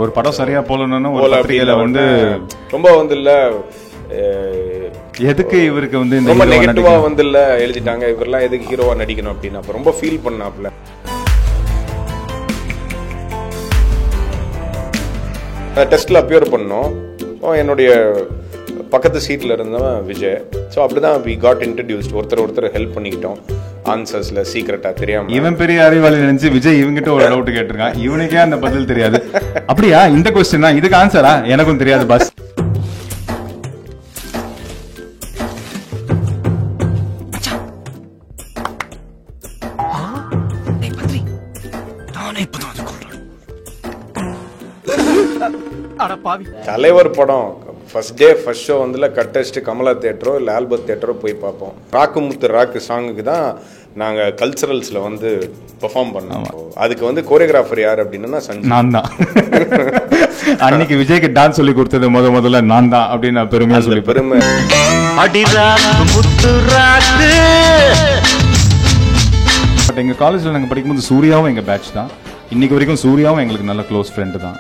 ஒரு படம் சரியா போலன்னு ஒரு பத்திரிகையில வந்து ரொம்ப வந்து இல்ல எதுக்கு இவருக்கு வந்து ரொம்ப நெகட்டிவா வந்து இல்ல எழுதிட்டாங்க, இவரெல்லாம் எதுக்கு ஹீரோவா நடிக்கணும் அப்படின்னு அப்ப ரொம்ப ஃபீல் பண்ணாப்ல. டெஸ்ட்ல அப்பியர் பண்ணோம். என்னுடைய பக்கத்து சீட்ல இருந்தவன் விஜய். ஸோ அப்படிதான் வி காட் இன்ட்ரடியூஸ்ட். ஒருத்தர் ஹெல்ப் பண்ணிக்கிட்டோம் ஆன்சர்ஸ்ல சீக்கிரட்டா தெரியாம. இவன் பெரிய அறிவாளி நினைச்சு விஜய் இவங்கிட்ட ஒரு டவுட் கேட்டிருக்கான். இவனுக்கே அந்த பதில் தெரியாது. அப்படியா இந்த கொஸ்டின் தான் இதுக்கு ஆன்சரா? எனக்கும் தெரியாது பாஸ். தலைவர் படம் ஃபர்ஸ்ட் டே ஃபர்ஸ்ட் ஷோ வந்து கட்டஸ்ட் கமலா தியேட்டரோ இல்லை ஆல்பர்ட் தியேட்டரோ போய் பார்ப்போம். ராக்குமுத்து ராக்கு சாங்குக்கு தான் நாங்கள் கல்ச்சரல்ஸில் வந்து பெர்ஃபார்ம் பண்ணோம். அதுக்கு வந்து கோரியோகிராஃபர் யார் அப்படின்னா சஞ்சய். நான் தான் அன்னைக்கு விஜய்க்கு டான்ஸ் சொல்லி கொடுத்தது முதல்ல நான் தான் அப்படின்னு பெருமையா சொல்லி பெருமை. பட் எங்க காலேஜ்ல நாங்கள் படிக்கும்போது சூர்யாவும் எங்க பேட்ச் தான். இன்னைக்கு வரைக்கும் சூர்யாவும் எங்களுக்கு நல்ல க்ளோஸ் ஃப்ரெண்ட் தான்.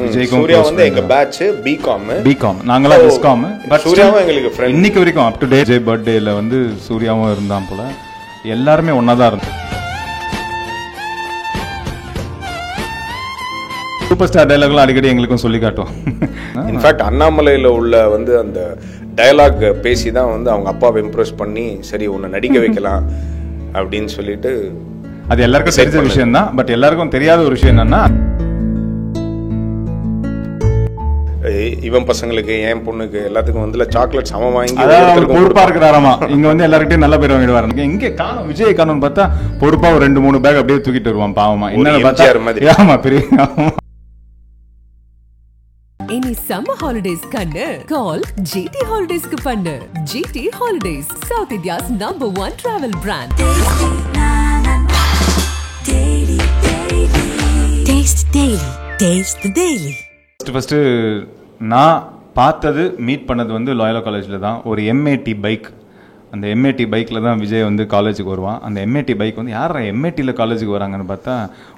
விஜய்க்கும் சூர்யா வந்து எங்க பேட்ச் பிகாம், நாங்களா பிஸ்காம். பட் சூர்யாவும் எங்களுக்கு ஃப்ரெண்ட். இன்னைக்கு வரைக்கும் அப் டு டே விஜய் பர்த்டேல வந்து சூர்யாவும் இருந்தான் போல. எல்லாருமே ஒன்னா தான் இருந்தோம். சூப்பர் ஸ்டார் டயலாக்லாம் அடிக்கடி எங்களுக்கும் சொல்லி காட்டும். இன்ஃபேக்ட் அண்ணாமலையில உள்ள வந்து அந்த டயலாக் பேசி தான் வந்து அவங்க அப்பாவை இம்ப்ரெஸ் பண்ணி சரி உன்னை நடிக்க வைக்கலாம் அப்படின்னு சொல்லிட்டு. அது எல்லாருக்கும் தெரிஞ்ச விஷயம் தான். பட் எல்லாருக்கும் தெரியாத ஒரு விஷயம் என்னன்னா, இவன் பசங்களுக்கு என் பொண்ணுக்கு எல்லாத்துக்கும் வந்து சாக்லேட் சம வாங்கி பொறுப்பா இருக்கிறாராமா. இங்க வந்து எல்லார்கிட்டயும் நல்ல பேர் வாங்கிடுவாரு. இங்க காணும் விஜய் காணும் பார்த்தா பொறுப்பா ஒரு 2-3 பேக் அப்படியே தூக்கிட்டு வருவான் பாவமா. என்ன பார்த்தா ஆமா பெரிய. இனி சம்மர் ஹாலிடேஸ் கண்ணு கால் GT ஹாலிடேஸ்க்கு பண்ணு. GT holidays south India's #1 travel brand. First நான் பார்த்தது மீட் பண்ணது வந்து லாயலா காலேஜ்ல தான். ஒரு MAT பைக். அந்த MAT பைக்கில் தான் விஜய் வந்து காலேஜுக்கு வருவான். அந்த MAT பைக் வந்து யார் MATயில் காலேஜுக்கு வராங்கன்னு பார்த்தா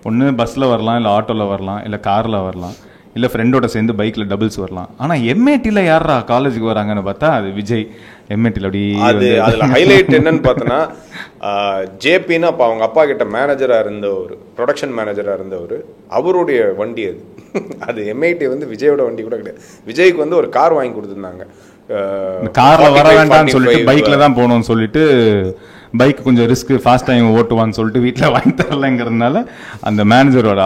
ஒன்று பஸ்ஸில் வரலாம், இல்லை ஆட்டோவில் வரலாம், இல்லை காரில் வரலாம், இல்லை ஃப்ரெண்டோட சேர்ந்து பைக்கில் டபுள்ஸ் வரலாம். ஆனால் MATயில் யாரா காலேஜுக்கு வராங்கன்னு பார்த்தா அது விஜய். MATயில் அப்படி அதில் ஹைலைட் என்னன்னு பார்த்தோன்னா ஜேபின்னு அப்போ அவங்க அப்பா கிட்ட மேனேஜராக இருந்தவர், ப்ரொடக்ஷன் மேனேஜராக இருந்தவர். அவருடைய வண்டி அது. அது MAT வந்து விஜயோட வண்டி கூட கிடையாது. விஜய்க்கு வந்து ஒரு கார் வாங்கி கொடுத்துருந்தாங்க. கார்ல வர வேண்டாம்னு சொல்லிட்டு பைக்ல தான் போகணும்னு சொல்லிட்டு பைக் கொஞ்சம் ரிஸ்க் ஃபாஸ்ட் டைம் ஓட்டுவான்னு சொல்லிட்டு வீட்டில் வாங்கி தரலைங்கிறதுனால அந்த மேனேஜரோட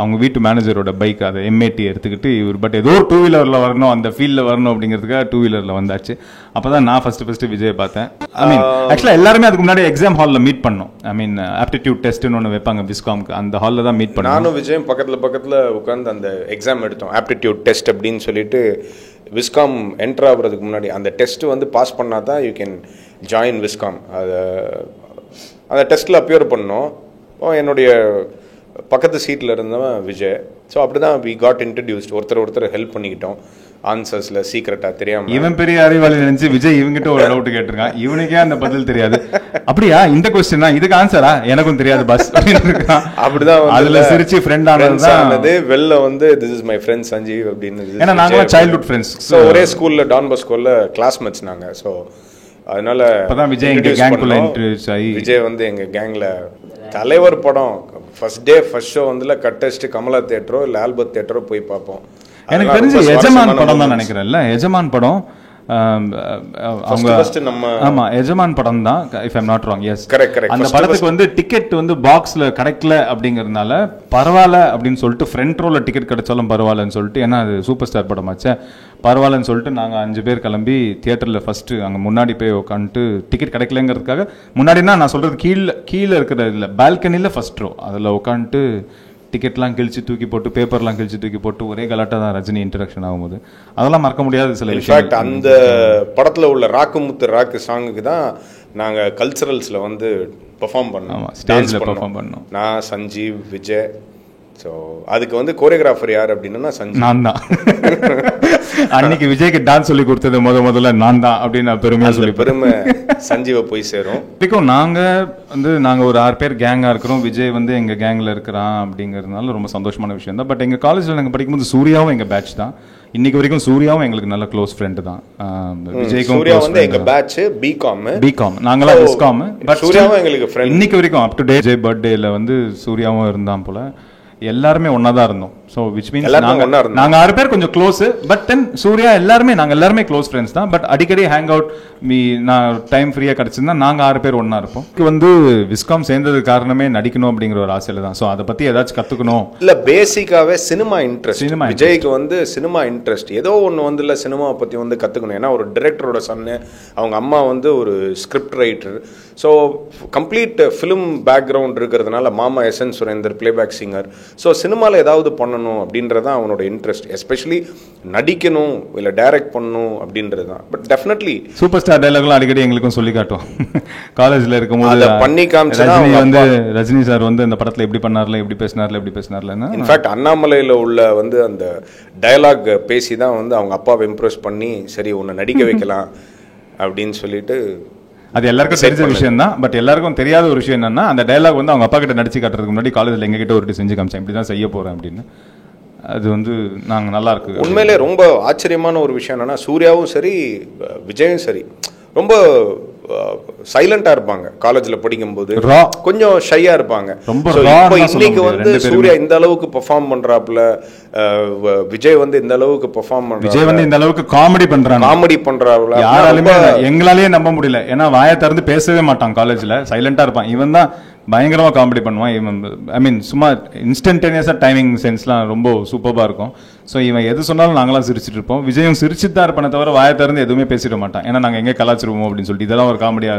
அவங்க வீட்டு மேனேஜரோட பைக் அதை MAT எடுத்துக்கிட்டு இவர் பட் ஏதோ ஒரு 2 வீலரில் வரணும், அந்த ஃபீல்டில் வரணும் அப்படிங்கிறதுக்காக 2 வீலரில் வந்தாச்சு. அப்போ தான் நான் ஃபர்ஸ்ட் விஜய் பார்த்தேன். ஐ மீன் ஆக்சுவலாக எல்லாருமே அதுக்கு முன்னாடி எக்ஸாம் ஹாலில் மீட் பண்ணோம். ஐ மீன் ஆப்டிடியூட் டெஸ்ட்னு ஒன்று வைப்பாங்க பிஸ்காம்க்கு, அந்த ஹாலில் தான் மீட் பண்ணோம். நானும் விஜயும் பக்கத்தில் உட்காந்து அந்த எக்ஸாம் எடுத்தோம். ஆப்டிடியூட் டெஸ்ட் அப்படின்னு சொல்லிட்டு விஸ்காம் என்டர் ஆகுறதுக்கு முன்னாடி அந்த டெஸ்ட் வந்து பாஸ் பண்ணால் தான் யூ கேன் ஜாயின் விஸ்காம். அந்த டெஸ்ட்டில் அப்பியர் பண்ணோம். என்னுடைய பக்கத்து சீட்டில் இருந்தவன் விஜய். ஸோ அப்படி தான் வி காட் இன்ட்ரடியூஸ்ட். ஒருத்தர் ஹெல்ப் பண்ணிக்கிட்டோம் ஆன்சர்ஸ்ல சீக்கிரட்டா தெரியாம. இவன் பெரிய அறிவாளி நினைச்சு விஜய் இவங்கிட்ட ஒரு டவுட் கேட்டிருக்கான். இவனுக்கே அந்த பதில் தெரியாது. அப்படியா இந்த கொஸ்டின் தான் இதுக்கு ஆன்சரா? எனக்கும் தெரியாது பாஸ். அப்படிதான் அதுல சிரிச்சு ஃப்ரெண்ட் ஆனது. வெளில வந்து this is my friend Sanjeev அப்படின்னு. ஏன்னா நாங்க சைல்ட்ஹுட் ஃப்ரெண்ட்ஸ். ஸோ ஒரே ஸ்கூல்ல டான் பாஸ்கோல கிளாஸ்மேட்ஸ் நாங்க. ஸோ அதனால விஜய் எங்க கேங்குள்ள இன்ட்ரோடியூஸ் ஆகி விஜய் வந்து எங்க கேங்ல தலைவர் படம் ஃபர்ஸ்ட் டே ஃபர்ஸ்ட் ஷோ வந்து கட்டஸ்ட் கமலா தியேட்டரோ இல்லை ஆல்பர்ட் தியேட்டரோ போய் பார்ப்போம். எனக்கு தெரிஞ்சு எஜமான் படம் தான் நினைக்கிறேன்ல. எஜமான் படம் ஆமா எஜமான் படம் தான் if I'm not wrong. Yes அந்த படத்துக்கு வந்து டிக்கெட் வந்து பாக்ஸ்ல கிடைக்கல அப்படிங்கறதுனால பரவாயில்ல அப்படின்னு சொல்லிட்டு ஃப்ரண்ட் ரோல டிக்கெட் கிடைச்சாலும் பரவாயில்லன்னு சொல்லிட்டு, ஏன்னா அது சூப்பர் ஸ்டார் படம் ஆச்சு, பரவாயில்லன்னு சொல்லிட்டு நாங்கள் 5 பேர் கிளம்பி தியேட்டரில் ஃபர்ஸ்ட் அங்கே முன்னாடி போய் உட்காந்துட்டு டிக்கெட் கிடைக்கலங்கிறதுக்காக முன்னாடினா நான் சொல்றது கீழே இருக்கிற இல்லை பால்கனியில் ஃபர்ஸ்ட் ரோ அதில் உட்காந்துட்டு டிக்கெட்லாம் கிழிச்சு தூக்கி போட்டு பேப்பர்லாம் கிழிச்சு தூக்கி போட்டு ஒரே கலாட்டா தான் ரஜினி இன்ட்ரடக்ஷன் ஆகும்போது. அதெல்லாம் மறக்க முடியாத சில விஷயம். அந்த படத்தில் உள்ள ராக்குமுத்து ராக்கு சாங்குக்கு தான் நாங்கள் கல்ச்சரல்ஸில் வந்து பெர்ஃபார்ம் பண்ணோம். ஸ்டேஜில் பெர்ஃபார்ம் பண்ணோம். நான் சஞ்சீவ் விஜய். ஸோ அதுக்கு வந்து கோரியோகிராஃபர் யார் அப்படின்னா சஞ்சீவ். நான் தான். அன்னைக்கு விஜய்க்கு டான்ஸ் சொல்லி கொடுத்தது முதல்ல நான் தான் அப்படின்னு பெருமையா சொல்லி பெருமை சஞ்சீவ போய் சேரும். பிகாஸ் நாங்க ஒரு 6 பேர் கேங்கா இருக்கிறோம். விஜய் வந்து எங்க கேங்ல இருக்கிறான் அப்படிங்கறதுனால ரொம்ப சந்தோஷமான விஷயம் தான். பட் எங்க காலேஜ்ல நாங்க படிக்கும்போது சூர்யாவும் எங்க பேட்ச் தான். இன்னைக்கு வரைக்கும் சூர்யாவும் எங்களுக்கு நல்ல க்ளோஸ் ஃப்ரெண்ட் தான். விஜய்க்கும் சூர்யா வந்து எங்க பேட்ச் பிகாம், நாங்களா விஸ்காம். பட் சூர்யாவும் எங்களுக்கு ஃப்ரெண்ட். இன்னைக்கு வரைக்கும் அப் டு டே விஜய் பர்த்டேல வந்து சூர்யாவும் இருந்தான் போல. எல்லாருமே ஒன்னா தான் இருந்தோம். ஸோ விச் மீன்ஸ் நாங்க 6 பேர் கொஞ்சம் க்ளோஸ். பட் தென் சூர்யா நாங்க எல்லாருமே க்ளோஸ் ஃப்ரெண்ட்ஸ் தான். பட் அடிக்கடி ஹேங் அவுட் நான் டைம் ஃப்ரீயா கிடைச்சிருந்தா நாங்க 6 பேர் ஒன்னா இருப்போம். வந்து விஸ்காம் சேர்ந்ததுக்கு காரணமே நடிக்கணும் அப்படிங்கிற ஒரு ஆசையில தான். ஸோ அதை பத்தி ஏதாச்சும் கத்துக்கணும். இல்ல பேசிக்காவே சினிமா இன்ட்ரெஸ்ட். விஜய்க்கு வந்து சினிமா இன்ட்ரெஸ்ட். ஏதோ ஒன்று வந்து இல்லை சினிமாவை பத்தி வந்து கத்துக்கணும். ஏன்னா ஒரு டைரக்டரோட சன்னு, அவங்க அம்மா வந்து ஒரு script writer. So complete film background இருக்கிறதுனால மாமா SN Surender playback singer. So சினிமாவில் ஏதாவது பண்ணணும் அப்படின்றதான் அவனோட இன்ட்ரெஸ்ட். எஸ்பெஷலி நடிக்கணும் இல்லை டைரக்ட் பண்ணணும் அப்படின்றது தான். பட் டெஃபினெட்லி சூப்பர் ஸ்டார் டைலாக்லாம் அடிக்கடி எங்களுக்கும் சொல்லி காட்டும். காலேஜில் இருக்கும்போது பண்ணி காமிச்சா வந்து ரஜினி சார் வந்து அந்த படத்தில் எப்படி பண்ணார்ல, எப்படி பேசினார்ல. இன்ஃபேக்ட் அண்ணாமலையில் உள்ள வந்து அந்த டயலாக் பேசி தான் வந்து அவங்க அப்பாவை இம்ப்ரெஸ் பண்ணி சரி உன்னை நடிக்க வைக்கலாம் அப்படின்னு சொல்லிட்டு. அது எல்லாருக்கும் தெரிஞ்ச விஷயம் தான். பட் எல்லாருக்கும் தெரியாத ஒரு விஷயம் என்னன்னா, அந்த டயலாக் வந்து அவங்க அப்பா கிட்ட நடிச்சு காட்டுறதுக்கு முன்னாடி காலேஜில் எங்ககிட்ட ஒரு செஞ்சு காமிச்சேன், இப்படி தான் செய்ய போறேன் அப்படின்னு. அது வந்து நாங்கள் நல்லா இருக்கு. உண்மையிலே ரொம்ப ஆச்சரியமான ஒரு விஷயம் என்னன்னா, சூர்யாவும் சரி விஜயும் சரி ரொம்ப சைலண்டா இருப்பாங்க. காலேஜ்ல படிக்கும்போது கொஞ்சம் ஷையா இருப்பாங்க. இன்னைக்கு வந்து சூர்யா இந்த அளவுக்கு பெர்ஃபார்ம் பண்றாப்ல, விஜய் வந்து இந்த அளவுக்கு பெர்ஃபார்ம் பண்றாங்க, விஜய் வந்து இந்த அளவுக்கு காமெடி பண்றாப்ல. யாராலுமே எங்களாலேயே நம்ப முடியல. ஏன்னா வாயை திறந்து பேசவே மாட்டான், காலேஜ்ல சைலண்டா இருப்பான். இவன் தான் பயங்கரமா காமெடி பண்ணுவான். இவன் ஐ மீன் சும்மா இன்ஸ்டன்டேனியஸா டைமிங் சென்ஸ்லாம் ரொம்ப சூப்பராக இருக்கும். ஸோ இவன் எது சொன்னாலும் நாங்களாம் சிரிச்சுட்டு இருப்போம். விஜயும் சிரிச்சுட்டு தான் இருப்பானே தவிர வாயை திறந்து எதுவுமே பேசிட மாட்டான். ஏன்னா நாங்கள் எங்கே கலாச்சிருவோம் அப்படின்னு சொல்லிட்டு, இதெல்லாம் ஒரு காமெடியா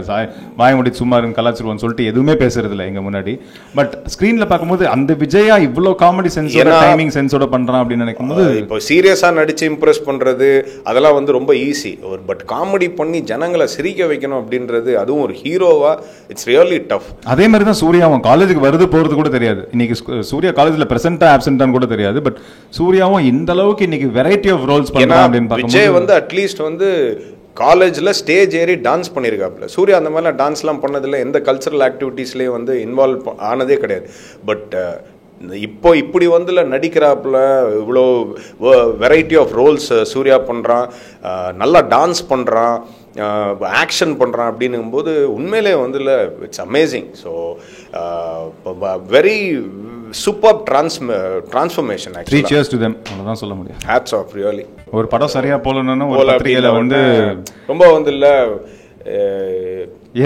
வாய முடி சும்மா இருந்து கலாச்சிருவோம்னு சொல்லிட்டு எதுவுமே பேசுறது இல்லை எங்க முன்னாடி. பட் ஸ்கிரீன்ல பார்க்கும்போது அந்த விஜயா இவ்வளோ காமெடி சென்ஸோட டைமிங் சென்ஸோட பண்றான் அப்படின்னு நினைக்கும்போது, இப்போ சீரியஸா நடிச்சு இம்ப்ரெஸ் பண்றது அதெல்லாம் வந்து ரொம்ப ஈஸி. பட் காமெடி பண்ணி ஜனங்களை சிரிக்க வைக்கணும் அப்படின்றது, அதுவும் ஒரு ஹீரோவா, இட்ஸ் ரியலி டஃப். அதே மாதிரி தான் சூர்யா அவன் காலேஜுக்கு வருது போறது கூட தெரியாது. இன்னைக்கு சூர்யா காலேஜ்ல பிரசன்டா ஆப்சென்டான்னு கூட தெரியாது. பட் சூர்யாவும் இந்த அளவுக்கு இன்னைக்கு வெரைட்டி ஆஃப் ரோல்ஸ் பண்றான் அப்படின்னு பார்க்கும்போது, விஜய் வந்து அட்லீஸ்ட் வந்து காலேஜ்ல ஸ்டேஜ் ஏறி டான்ஸ் பண்ணியிருக்காப்புல. சூர்யா அந்த மாதிரிலாம் டான்ஸ்லாம் பண்ணதில்லை, எந்த கல்ச்சரல் ஆக்டிவிட்டீஸ்லேயும் வந்து இன்வால்வ் ஆனதே கிடையாது. பட் இப்போ இப்படி வந்து நடிக்கிறாப்புல, இவ்வளோ வெரைட்டி ஆஃப் ரோல்ஸ் சூர்யா பண்ணுறான், நல்லா டான்ஸ் பண்ணுறான், ஆக்ஷன் பண்ணுறான் அப்படின்னும்போது உண்மையிலே வந்து it's amazing. So very super transformation. Three cheers to them அவ்வளவுதான் சொல்ல முடியும். Hats off really. ஒரு படம் சரியா போலன்னா ஒரு பத்திரிகையில வந்து ரொம்ப வந்து இல்ல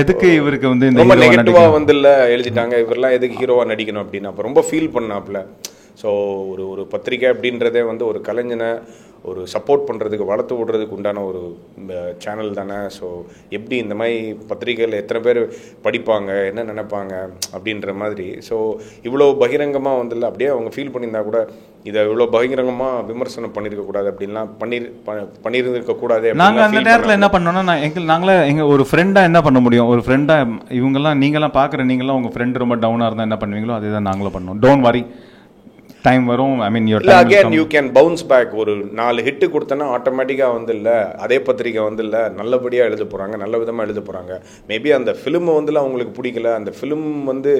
எதுக்கு இவருக்கு வந்து இந்த ரொம்ப நெகட்டிவா வந்து இல்ல எழுதிட்டாங்க, இவரெல்லாம் எதுக்கு ஹீரோவா நடிக்கணும் அப்படின்னு அப்ப ரொம்ப ஃபீல் பண்ணாப்ல. ஸோ ஒரு பத்திரிக்கை அப்படின்றதே வந்து ஒரு கலைஞனை ஒரு சப்போர்ட் பண்ணுறதுக்கு, வளர்த்து விடுறதுக்கு உண்டான ஒரு சேனல் தானே. ஸோ எப்படி இந்த மாதிரி பத்திரிக்கையில் எத்தனை பேர் படிப்பாங்க, என்ன நினைப்பாங்க அப்படின்ற மாதிரி. ஸோ இவ்வளோ பகிரங்கமாக வந்துல அப்படியே அவங்க ஃபீல் பண்ணியிருந்தா கூட இதை இவ்வளோ பகிரங்கமாக விமர்சனம் பண்ணியிருக்க கூடாது அப்படின்லாம் பண்ணியிருக்க கூடாது. நாங்கள் அந்த நேரத்தில் என்ன பண்ணோம்னா, நாங்களே எங்கள் ஒரு ஃப்ரெண்டாக என்ன பண்ண முடியும், ஒரு ஃப்ரெண்டாக இவங்கெல்லாம் நீங்களாம் பார்க்குற நீங்களாம் உங்கள் ஃப்ரெண்ட் ரொம்ப டவுனாக இருந்தால் என்ன பண்ணுவீங்களோ அதே தான் நாங்களும் பண்ணோம். டோன்ட் வரி, டைம் வரும். I mean your time again you can bounce back. ஒரு 4 ஹிட் கொடுத்தனா ஆட்டோமேட்டிக்காக வந்து இல்லை அதே பத்திரிக்கை வந்து இல்லை நல்லபடியாக எழுத போகிறாங்க, நல்ல விதமாக எழுத போகிறாங்க. மேபி அந்த ஃபிலிம் வந்து அவங்களுக்கு பிடிக்கல, அந்த ஃபிலிம் வந்து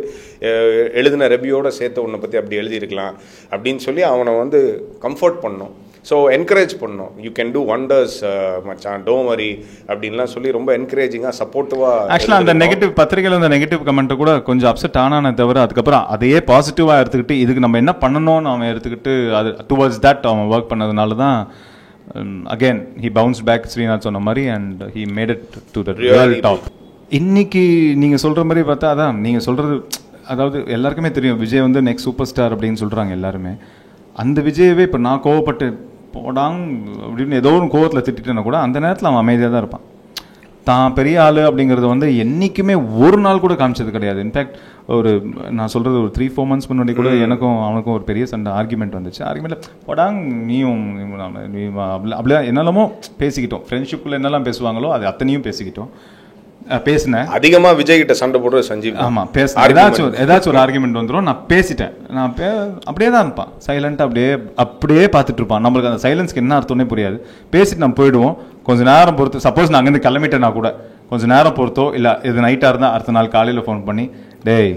எழுதின ரெவியூவோட சேர்த்து உன்னை பற்றி அப்படி எழுதியிருக்கலாம் அப்படின்னு சொல்லி அவனை வந்து கம்ஃபர்ட் பண்ணணும். ஸோ என்கரேஜ் பண்ணணும். யூ கேன் டூ ஒண்டர்ஸ் மச்சான், டோன்ட் வரி அப்படின்லாம் சொல்லி ரொம்ப என்கரேஜிங்காக சப்போர்ட்டிவாக. ஆக்சுவலாக அந்த நெகட்டிவ் பத்திரிகையில் அந்த நெகட்டிவ் கமெண்ட்டை கூட கொஞ்சம் அப்செட் ஆனானே தவிர, அதுக்கப்புறம் அதையே பாசிட்டிவாக எடுத்துக்கிட்டு இதுக்கு நம்ம என்ன பண்ணணும்னு அவன் எடுத்துக்கிட்டு அது டுவர்ட்ஸ் தட் அவன் ஒர்க் பண்ணதுனால தான் again he bounce back Srinath சொன்ன மாதிரி and he made it to the real top. இன்னைக்கு நீங்கள் சொல்கிற மாதிரி பார்த்தா அதான் நீங்கள் சொல்கிறது, அதாவது எல்லாருக்குமே தெரியும் விஜய் வந்து நெக்ஸ்ட் சூப்பர் ஸ்டார் அப்படின்னு சொல்கிறாங்க எல்லாருமே. அந்த விஜயவே இப்போ நான் கோவப்பட்டு போடாங் அப்படின்னு ஏதோ ஒரு கோவத்தில் திட்டேன்னா கூட அந்த நேரத்தில் அவன் அமைதியாக தான் இருப்பான். தான் பெரிய ஆள் அப்படிங்கிறது வந்து என்றைக்குமே ஒரு நாள் கூட காமிச்சது கிடையாது. இன்ஃபேக்ட் ஒரு நான் சொல்கிறது ஒரு 3-4 months முன்னாடி கூட எனக்கும் அவனுக்கும் ஒரு பெரிய சண்டை ஆர்குமெண்ட் வந்துச்சு. ஆர்குமெண்ட்டில் போடாங் நீயும் அப்படியே என்னெல்லாமோ பேசிக்கிட்டோம். ஃப்ரெண்ட்ஷிப்பில் என்னெல்லாம் பேசுவாங்களோ அது அத்தனையும் பேசிக்கிட்டோம். பேசினேன். அதிகமா விஜய் கிட்ட சண்டை போடுறது சஞ்சீவ். ஆமா பேசினேன். ஏதாச்சும் ஒரு ஆர்குமெண்ட் வந்துடும், நான் பேசிட்டேன். நான் அப்படியே தான் இருப்பான், சைலண்டா அப்படியே பார்த்துட்டு இருப்பான். நம்மளுக்கு அந்த சைலன்ஸ்க்கு என்ன அர்த்தம்னே புரியாது. பேசிட்டு நம்ம போயிடுவோம். கொஞ்சம் நேரம் பொறுத்து, சப்போஸ் நான் அங்கேருந்து கிளம்பிட்டேன்னா கூட கொஞ்சம் நேரம் பொறுத்தோ, இல்லை இது நைட்டாக இருந்தால் அடுத்த நாள் காலையில் ஃபோன் பண்ணி, டேய்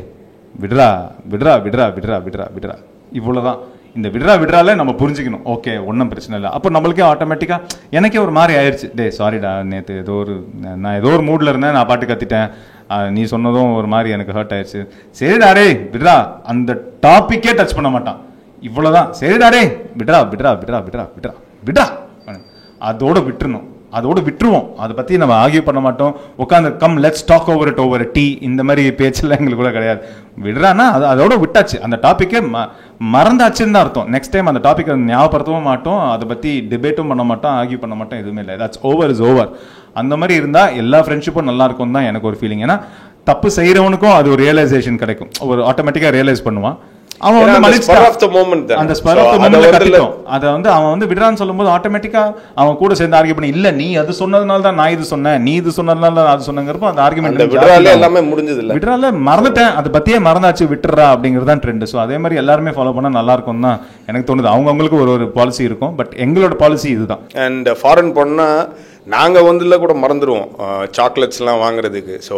விடுறா விடுறா விடுறா விடுறா விடுறா விடுறா, இவ்வளோதான். இந்த விடுறால நம்ம புரிஞ்சுக்கணும், ஓகே ஒன்றும் பிரச்சனை இல்லை. அப்போ நம்மளுக்கே ஆட்டோமேட்டிக்காக எனக்கே ஒரு மாதிரி ஆயிடுச்சு, டே சாரிடா நேற்று நான் ஏதோ ஒரு மூடில் இருந்தேன், நான் பாட்டு கத்திட்டேன், நீ சொன்னதும் ஒரு மாதிரி எனக்கு ஹர்ட் ஆயிடுச்சு. சரிடா டே விடுறா, அந்த டாப்பிக்கே டச் பண்ண மாட்டான், இவ்வளோதான். சரிடா டே விடுறா விடுறா விடுறா விடுறா விடுறா விடுறா, அதோட விட்டுருணும், அதோட விட்டுருவோம். அதை பற்றி நம்ம ஆர்கியூ பண்ண மாட்டோம். உட்காந்து come let's talk over it over tea, இந்த மாதிரி பேச்செல்லாம் எங்களுக்கு கூட கிடையாது. விடுறான்னா அதோட விட்டாச்சு, அந்த டாப்பிக்கே மறந்தாச்சுன்னு தான் அர்த்தம். நெக்ஸ்ட் டைம் அந்த டாப்பிக்கை ஞாபகப்படுத்தவும் மாட்டோம், அதை பற்றி டிபேட்டும் பண்ண மாட்டோம், ஆர்கியூ பண்ண மாட்டோம், எதுவுமே இல்லை. That's over is over. அந்த மாதிரி இருந்தால் எல்லா ஃப்ரெண்ட்ஷிப்பும் நல்லா இருக்கும் தான் எனக்கு ஒரு ஃபீலிங். ஏன்னா தப்பு செய்கிறவனுக்கும் அது ஒரு ரியலைசேஷன் கிடைக்கும், ஒரு ஆட்டோமேட்டிக்காக ரியலைஸ் பண்ணுவான். அவன் வந்து அந்த ஸ்பர் ஆஃப் தி மொமெண்ட் கத்திட்டோம். அதை வந்து அவன் வந்து விடுறான்னு சொல்லும்போது ஆட்டோமேட்டிக்கா அவன் கூட சேர்ந்து ஆர்கியூ பண்ணி, இல்ல நீ அது சொன்னதுனால தான் நான் இது சொன்னேன், நீ இது சொன்னதுனால தான் அது சொன்னங்கிறப்போ அந்த ஆர்கியூமெண்ட் விடுறால எல்லாமே முடிஞ்சது இல்ல. விடுறால மறந்துட்டேன், அதை பத்தியே மறந்தாச்சு, விட்டுறா அப்படிங்கிறது தான் ட்ரெண்ட். ஸோ அதே மாதிரி எல்லாருமே ஃபாலோ பண்ணா நல்லா இருக்கும் தான் எனக்கு தோணுது. அவங்களுக்கு ஒரு பாலிசி இருக்கும், பட் எங்களோட பாலிசி இதுதான். அண்ட் ஃபாரின் போனா நாங்கள் வந்துல கூட மறந்துடுவோம் சாக்லேட்ஸ்லாம் வாங்குறதுக்கு. ஸோ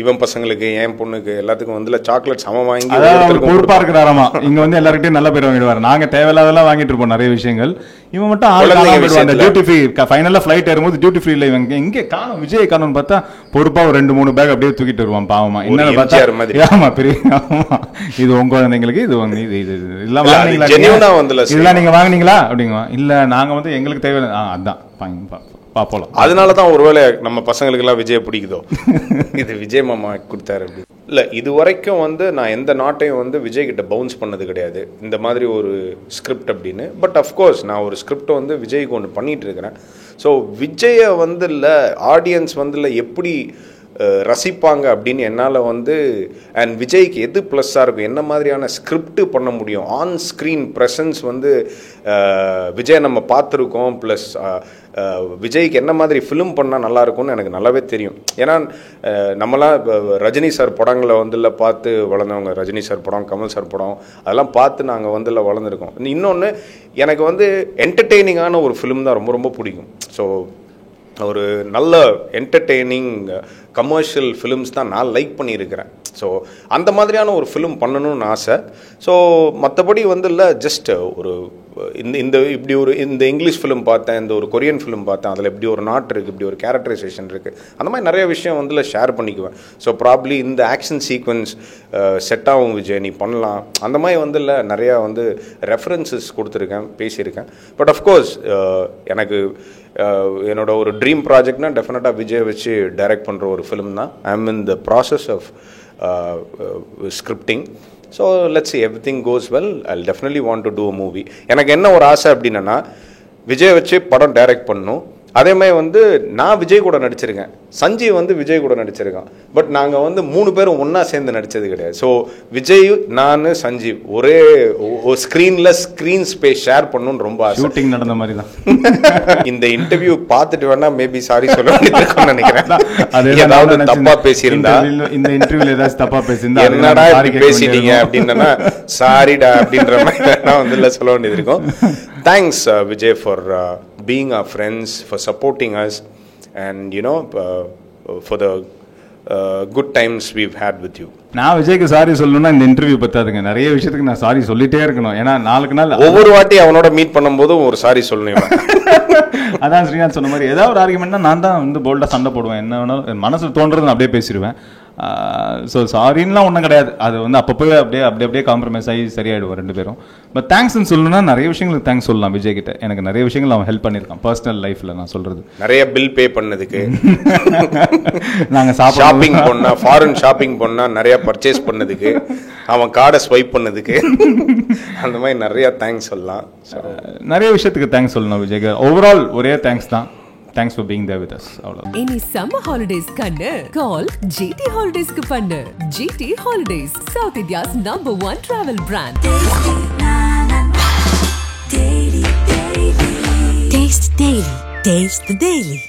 இவன் பசங்களுக்கு என் பொண்ணுக்கு எல்லாத்துக்கும் வந்து சாக்லேட்ஸ் அவன் வாங்கி பொறுப்பா இருக்கிறாராமா. இங்க வந்து எல்லாருக்கிட்டையும் நல்ல பேர் வாங்கிடுவாரு. நாங்க தேவையில்லாதெல்லாம் வாங்கிட்டு இருப்போம் நிறைய விஷயங்கள். இவன் மட்டும் டியூட்டி ஃப்ரீ ஃபைனலா ஃபிளைட் ஏறும்போது டியூட்டி ஃப்ரீல இவங்க இங்கே காணும், விஜய் காணும்னு பார்த்தா பொறுப்பா ஒரு 2-3 பேக் அப்படியே தூக்கிட்டு வருவான் பாவமா. என்னன்னு பார்த்தா ஆமா பெரிய ஆமா இது உங்க குழந்தைங்களுக்கு இது இதெல்லாம் வாங்கினீங்களா, இதெல்லாம் நீங்க வாங்கினீங்களா அப்படிங்குவான். இல்ல நாங்க வந்து எங்களுக்கு தேவையில்லை, அதான் பாப்போம். அதனாலதான் ஒருவேளை நம்ம பசங்களுக்கு எல்லாம் விஜய் பிடிக்குதோ, இது விஜய் மாமா கொடுத்தாரு அப்படி இல்ல. இது வரைக்கும் வந்து நான் எந்த நாட்டையும் வந்து விஜய் கிட்ட பவுன்ஸ் பண்ணது கிடையாது இந்த மாதிரி ஒரு ஸ்கிரிப்ட் அப்படின்னு. பட் அஃப்கோர்ஸ் நான் ஒரு ஸ்கிரிப்டை வந்து விஜய்க்கு ஒன்று பண்ணிட்டு இருக்கிறேன். ஸோ விஜயை வந்து இல்லை ஆடியன்ஸ் வந்து இல்லை எப்படி ரசிப்பாங்க அப்படின்னு என்னால் வந்து அண்ட் விஜய்க்கு எது ப்ளஸ்ஸாக இருக்கும், என்ன மாதிரியான ஸ்கிரிப்ட் பண்ண முடியும், ஆன் ஸ்க்ரீன் ப்ரெசன்ஸ் வந்து விஜய் நம்ம பார்த்துருக்கோம், ப்ளஸ் விஜய்க்கு என்ன மாதிரி ஃபிலிம் பண்ணால் நல்லாயிருக்கும்னு எனக்கு நல்லாவே தெரியும். ஏன்னா நம்மளாம் ரஜினி சார் படங்களை வந்துல பார்த்து வளர்ந்தவங்க, ரஜினி சார் படம், கமல் சார் படம் அதெல்லாம் பார்த்து நாங்கள் வந்துல வளர்ந்துருக்கோம். இன்னொன்று எனக்கு வந்து என்டர்டெய்னிங்கான ஒரு ஃபிலிம் தான் ரொம்ப ரொம்ப பிடிக்கும். ஸோ ஒரு நல்ல என்டர்டெய்னிங் கமர்ஷியல் ஃபிலிம்ஸ் தான் நான் லைக் பண்ணியிருக்கிறேன். ஸோ அந்த மாதிரியான ஒரு ஃபிலிம் பண்ணணும்னு ஆசை. ஸோ மற்றபடி வந்து இல்லை ஜஸ்ட் ஒரு இந்த இப்படி ஒரு இந்த இங்கிலீஷ் ஃபிலிம் பார்த்தேன், இந்த ஒரு கொரியன் ஃபிலிம் பார்த்தேன், அதில் இப்படி ஒரு நாட் இருக்குது, இப்படி ஒரு கேரக்டரைசேஷன் இருக்குது, அந்த மாதிரி நிறைய விஷயம் வந்து இல்லை ஷேர் பண்ணிக்குவேன். ஸோ ப்ராப்ளி இந்த ஆக்ஷன் சீக்வன்ஸ் செட் ஆகும் விஜய், நீ பண்ணலாம், அந்த மாதிரி வந்து இல்லை நிறையா வந்து ரெஃபரன்சஸ் கொடுத்துருக்கேன், பேசியிருக்கேன். பட் அஃப்கோர்ஸ் எனக்கு என்னோட ஒரு ட்ரீம் ப்ராஜெக்ட்னா டெஃபினட்டாக விஜய் வச்சு டைரக்ட் பண்ணுற ஒரு ஃபிலிம் தான். I am in the process of scripting. So let's see everything goes well, I'll definitely want to do a movie. எனக்கு என்ன ஒரு ஆசை அப்படின்னா விஜய் வச்சு படம் டைரக்ட் பண்ணணும். அதே மாதிரி வந்து நான் விஜய் கூட நடிச்சிருக்கேன், சஞ்சீவ் வந்து விஜய் கூட நடிச்சிருக்கான். பட் நாங்கள் வந்து 3 பேரும் ஒன்றா சேர்ந்து நடித்தது கிடையாது. ஸோ விஜய், நான், சஞ்சீவ் ஒரே ஸ்க்ரீனில் ஸ்க்ரீன் ஸ்பேஸ் ஷேர் பண்ணணும்னு ரொம்ப ஆசை. ஷூட்டிங் நடந்த மாதிரி தான். இந்த இன்டர்வியூ பார்த்துட்டு வேணா மேபி சாரி சொல்ல நினைக்கிறேன். ஏதாவது தப்பா பேசியிருந்தா, இந்த இன்டர்வியூல ஏதாவது தப்பா பேசியிருந்தா என்னடா பேசிட்டீங்க அப்படின்னா சாரிடா அப்படின்ற மாதிரி நான் வந்து சொல்ல வேண்டியது இருக்கும். Thanks Vijay for being our friends, for supporting us, and you know for the good times we've had with you. நான் விஜய்க்கு சாரி சொல்லணும்னா இந்த இன்டர்வியூ பத்தாதுங்க, நிறைய விஷயத்துக்கு நான் சாரி சொல்லிட்டே இருக்கணும். ஏன்னா நாளுக்கு நாள் ஒவ்வொரு வாட்டி அவனோட மீட் பண்ணும்போதும் ஒரு சாரி சொல்லணும். அதான் ஸ்ரீநாத் சொன்ன மாதிரி ஏதாவது ஒரு ஆர்குமெண்ட்னா நான் தான் வந்து போல்டாக சண்டை போடுவேன், என்ன வேணாலும் மனசு தோன்றது நான் அப்படியே பேசிடுவேன். ஸோ சாரின்லாம் ஒன்றும் கிடையாது, அது வந்து அப்பப்போ அப்படியே காம்ப்ரமைஸ் ஆகி சரியாயிடுவோம் 2 பேரும். பட் தேங்க்ஸ்ன்னு சொல்லணும்னா நிறைய விஷயங்களுக்கு தேங்க்ஸ் சொல்லலாம் விஜய் கிட்ட. எனக்கு நிறைய விஷயங்கள் அவன் ஹெல்ப் பண்ணியிருக்கான் பர்சனல் லைஃப்ல. நான் சொல்றது நிறைய பில் பே பண்ணதுக்கு, நாங்கள் ஷாப்பிங் பண்ணா, ஃபாரின் ஷாப்பிங் பண்ணா நிறைய பர்ச்சேஸ் பண்ணதுக்கு, அவன் கார்டை ஸ்வைப் பண்ணதுக்கு, அந்த மாதிரி நிறைய தேங்க்ஸ் சொல்லலாம். நிறைய விஷயத்துக்கு தேங்க்ஸ் சொல்லணும் விஜய்க்கு. ஓவரால் ஒரே தேங்க்ஸ் தான். Thanks for being there with us. Any summer holidays kannu call GT Holidays ku pannu. GT Holidays, South India's #1 travel brand. Taste the Daily. Taste the Daily.